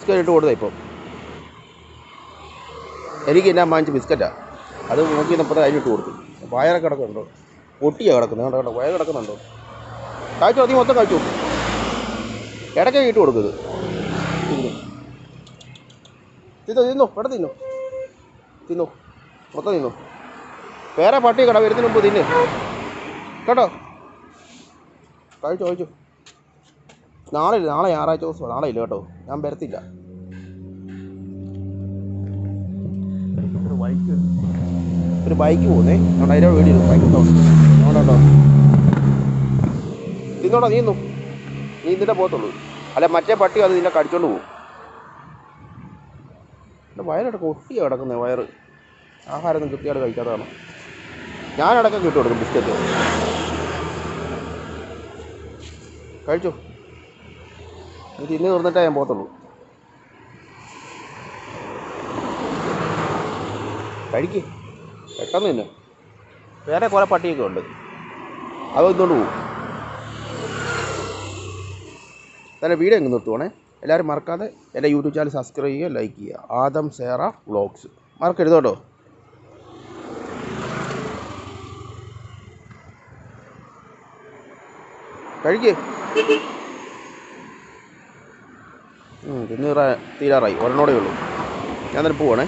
Biscuit ഇട്ട് കൊടുത്തേ ഇപ്പം. എനിക്ക് എന്നാ വാങ്ങിച്ച ബിസ്ക്കറ്റാണ്. അത് നോക്കി ഇപ്പോഴത്തെ കഴിഞ്ഞിട്ട് കൊടുത്തു. വയറൊക്കെ കിടക്കുന്നുണ്ടോ? പൊട്ടിയാണ് കിടക്കുന്നത്. കണ്ടോ കണ്ടോ, വയറ് കിടക്കുന്നുണ്ടോ? കഴിച്ചോ, നീ മൊത്തം കഴിച്ചു. ഇടയ്ക്ക് ഇട്ട് കൊടുക്കുന്നത്. തിന്നോ, ഇവിടെ തിന്നോ, മൊത്തം തിന്നോ. വേറെ പട്ടി കട വരുന്നതിന് മുമ്പ് തിന്ന് കേട്ടോ. കഴിച്ചു. നാളെ ഞായറാഴ്ച ദിവസം, നാളെ ഇല്ല കേട്ടോ, ഞാൻ വരത്തില്ല. ഒരു ബൈക്ക് പോകുന്നേ, അതുകൊണ്ട് അതിൻ്റെ വീഡിയോ ബൈക്ക് ഉണ്ടോ. തിന്നോടാ, നീ ഇതിൻ്റെ പോകത്തുള്ളൂ. അല്ല മറ്റേ പട്ടി അത് നിന്നെ കടിച്ചോണ്ട് പോകും. വയറിടക്ക് ഒട്ടിയാണ് കിടക്കുന്നത്. വയറ് ആഹാരമൊന്നും കൃത്യമായിട്ട് കഴിക്കാത്തതാണ്. ഞാനിടയ്ക്കൊക്കെ ഇട്ട് കൊടുക്കും ബിസ്ക്കറ്റ്. കഴിച്ചു. നീ തിന്ന് തീർന്നിട്ടേ ഞാൻ പോകത്തുള്ളൂ. കഴിക്ക്, പെട്ടെന്ന് തന്നെ. വേറെ കുറേ പട്ടിയൊക്കെ ഉണ്ട്, അത് ഇന്നുകൊണ്ട് പോകും. നല്ല വീഡിയോ എങ്ങ് നിർത്തുവാണേ. എല്ലാവരും മറക്കാതെ എൻ്റെ യൂട്യൂബ് ചാനൽ സബ്സ്ക്രൈബ് ചെയ്യുക, ലൈക്ക് ചെയ്യുക. ആദം സേറ വ്ളോഗ്സ് മറക്കരുത് കേട്ടോ. കഴിക്ക്. തിന്ന് തീരാറായി, ഒരെണ്ണോടെ ഉള്ളൂ. ഞാൻ തന്നെ പോവാണേ.